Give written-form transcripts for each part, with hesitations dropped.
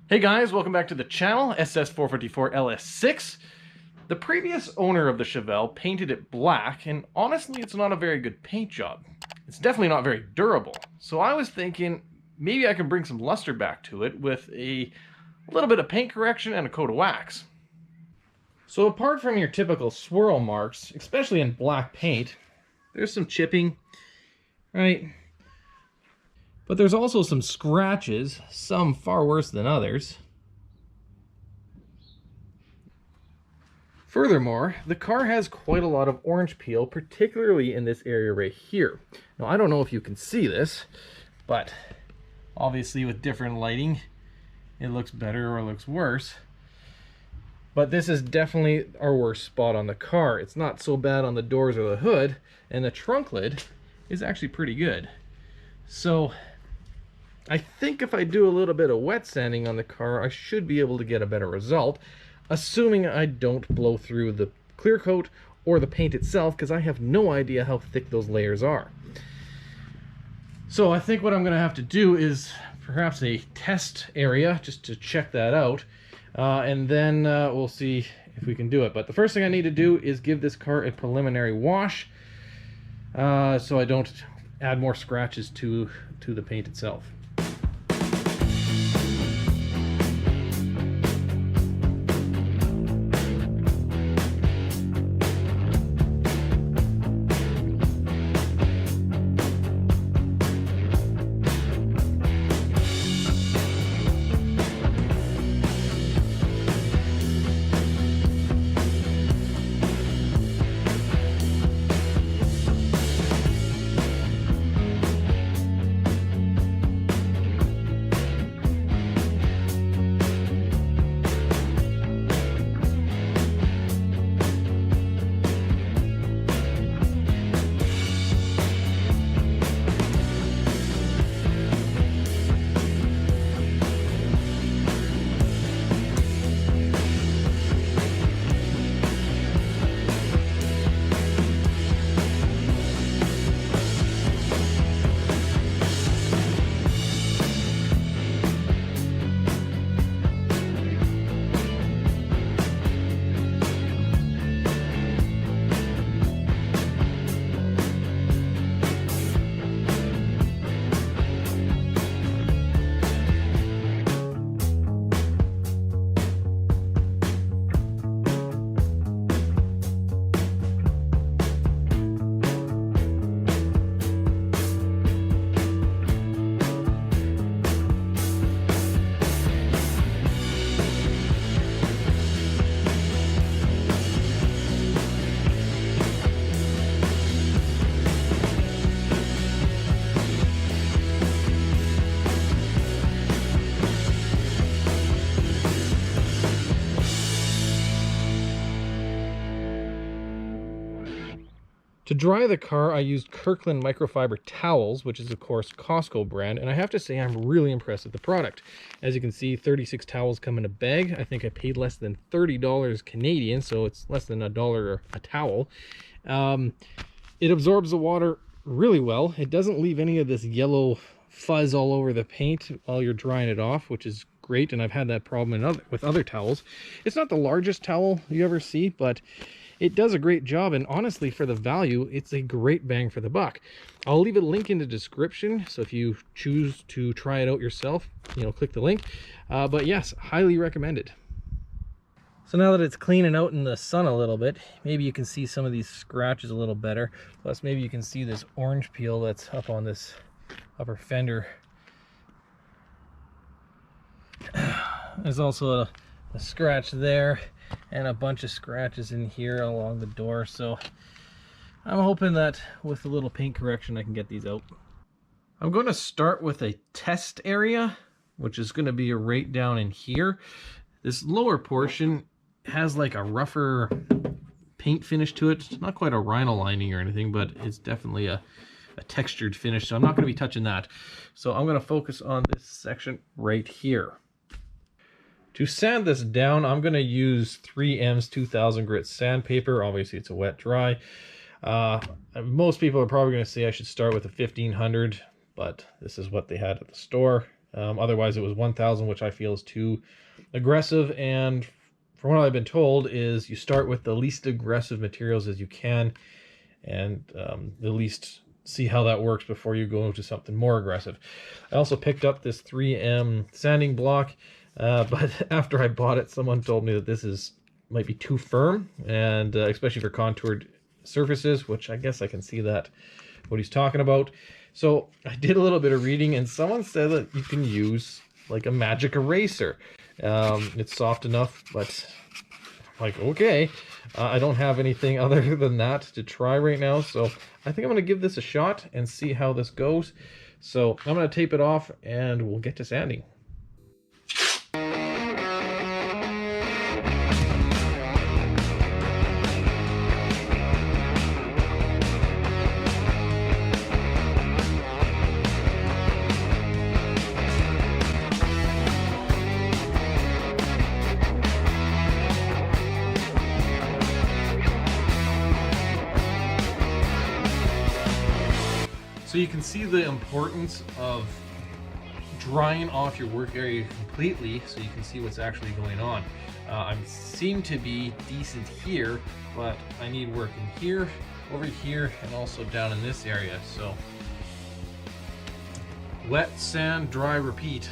Hey guys, welcome back to the channel, SS454 LS6. The previous owner of the Chevelle painted it black, and honestly it's not a very good paint job. It's definitely not very durable. So I was thinking maybe I can bring some luster back to it with a little bit of paint correction and a coat of wax. So apart from your typical swirl marks, especially in black paint, there's some chipping, right? But there's also some scratches, some far worse than others. Furthermore, the car has quite a lot of orange peel, particularly in this area right here. Now, I don't know if you can see this, but obviously with different lighting, it looks better or looks worse. But this is definitely our worst spot on the car. It's not so bad on the doors or the hood, and the trunk lid is actually pretty good. So I think if I do a little bit of wet sanding on the car, I should be able to get a better result, assuming I don't blow through the clear coat or the paint itself, because I have no idea how thick those layers are. So I think what I'm going to have to do is perhaps a test area just to check that out, and then we'll see if we can do it. But the first thing I need to do is give this car a preliminary wash, so I don't add more scratches to the paint itself. To dry the car, I used Kirkland microfiber towels, which is of course Costco brand, and I have to say I'm really impressed with the product. As you can see, 36 towels come in a bag. I think I paid less than $30 Canadian, so it's less than $1 a towel. It absorbs the water really well. It doesn't leave any of this yellow fuzz all over the paint while you're drying it off, which is great, and I've had that problem with other towels. It's not the largest towel you ever see, but it does a great job, and honestly, for the value, it's a great bang for the buck. I'll leave a link in the description, so if you choose to try it out yourself, click the link. But yes, highly recommended. So now that it's cleaning out in the sun a little bit, maybe you can see some of these scratches a little better. Plus, maybe you can see this orange peel that's up on this upper fender. There's also a scratch there, and a bunch of scratches in here along the door, so I'm hoping that with a little paint correction I can get these out. I'm going to start with a test area, which is going to be right down in here. This lower portion has like a rougher paint finish to it. It's not quite a rhino lining or anything, but it's definitely a textured finish, so I'm not going to be touching that. So I'm going to focus on this section right here. To sand this down, I'm going to use 3M's 2000 grit sandpaper. Obviously, it's a wet dry. Most people are probably going to say I should start with a 1500, but this is what they had at the store. Otherwise it was 1,000, which I feel is too aggressive. And from what I've been told is you start with the least aggressive materials as you can, and at least see how that works before you go to something more aggressive. I also picked up this 3M sanding block, but after I bought it, someone told me that this might be too firm, and especially for contoured surfaces, which I guess I can see that what he's talking about. So I did a little bit of reading, and someone said that you can use like a magic eraser. It's soft enough, but I'm like, okay. I don't have anything other than that to try right now, so I think I'm going to give this a shot and see how this goes. So I'm going to tape it off and we'll get to sanding. So you can see the importance of drying off your work area completely so you can see what's actually going on. I seem to be decent here, but I need work in here, over here, and also down in this area. So wet, sand, dry, repeat.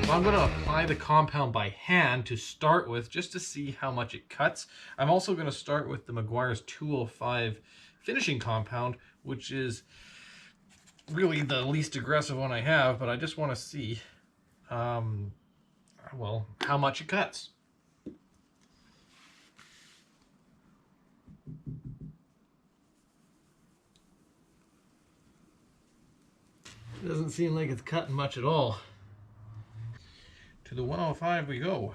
I'm going to apply the compound by hand to start with, just to see how much it cuts. I'm also going to start with the Meguiar's 205 finishing compound, which is really the least aggressive one I have, but I just want to see, well, how much it cuts. It doesn't seem like it's cutting much at all. To the 105 we go.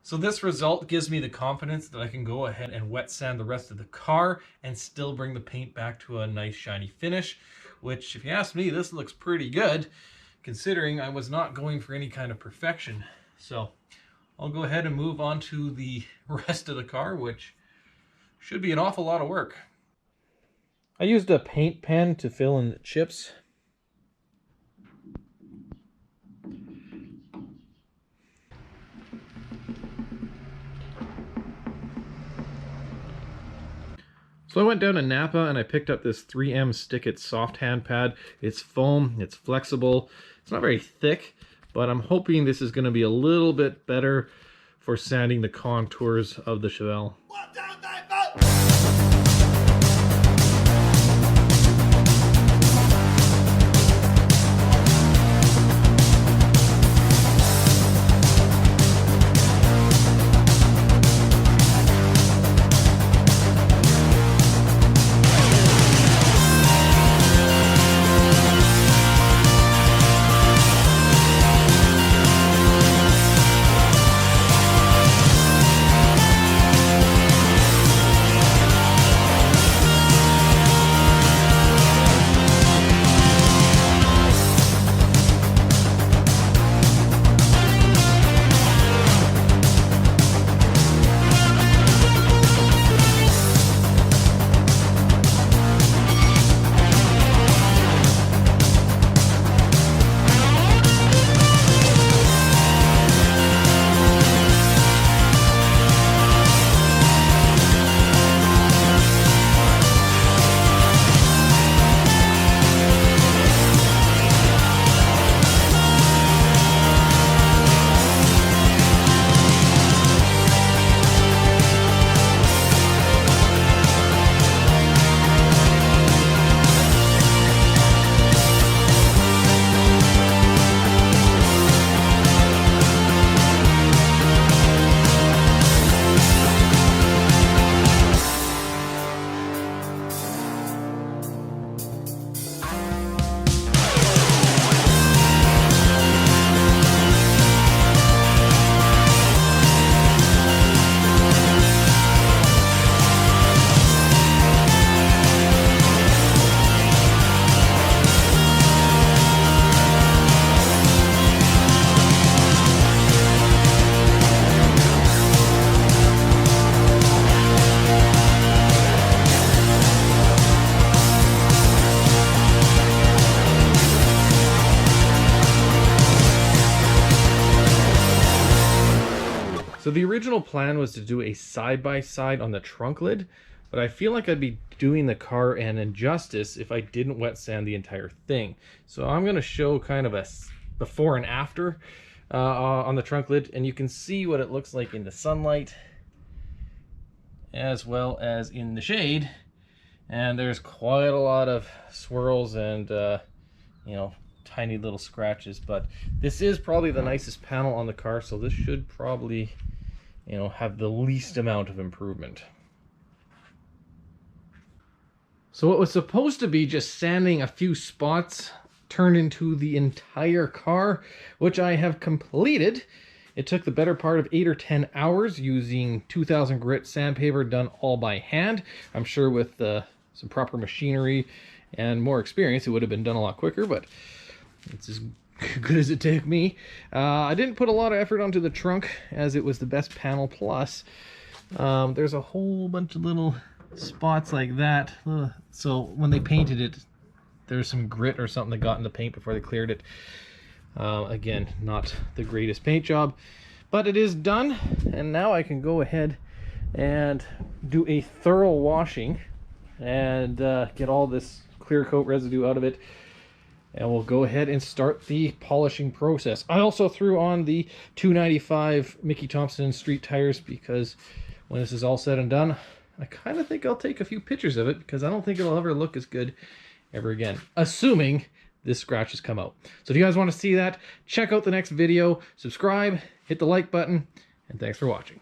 So this result gives me the confidence that I can go ahead and wet sand the rest of the car and still bring the paint back to a nice shiny finish, which, if you ask me, this looks pretty good, considering I was not going for any kind of perfection. So I'll go ahead and move on to the rest of the car, which should be an awful lot of work. I used a paint pen to fill in the chips. So I went down to Napa and I picked up this 3M Stick It soft hand pad. It's foam, it's flexible, it's not very thick, but I'm hoping this is going to be a little bit better for sanding the contours of the Chevelle. So the original plan was to do a side-by-side on the trunk lid, but I feel like I'd be doing the car an injustice if I didn't wet sand the entire thing. So I'm going to show kind of a before and after on the trunk lid, and you can see what it looks like in the sunlight as well as in the shade. And there's quite a lot of swirls and you know, tiny little scratches, but this is probably the nicest panel on the car, so this should probably, you know, have the least amount of improvement. So what was supposed to be just sanding a few spots turned into the entire car, which I have completed. It took the better part of 8 or 10 hours using 2000 grit sandpaper done all by hand. I'm sure with some proper machinery and more experience, it would have been done a lot quicker, but it's as good as it took me. I didn't put a lot of effort onto the trunk as it was the best panel plus. There's a whole bunch of little spots like that. So when they painted it, there's some grit or something that got in the paint before they cleared it. Again, not the greatest paint job, but it is done, and now I can go ahead and do a thorough washing and get all this clear coat residue out of it, and we'll go ahead and start the polishing process. I also threw on the 295 Mickey Thompson street tires because when this is all said and done, I kind of think I'll take a few pictures of it because I don't think it'll ever look as good ever again, assuming this scratch has come out. So if you guys want to see that, check out the next video, subscribe, hit the like button, and thanks for watching.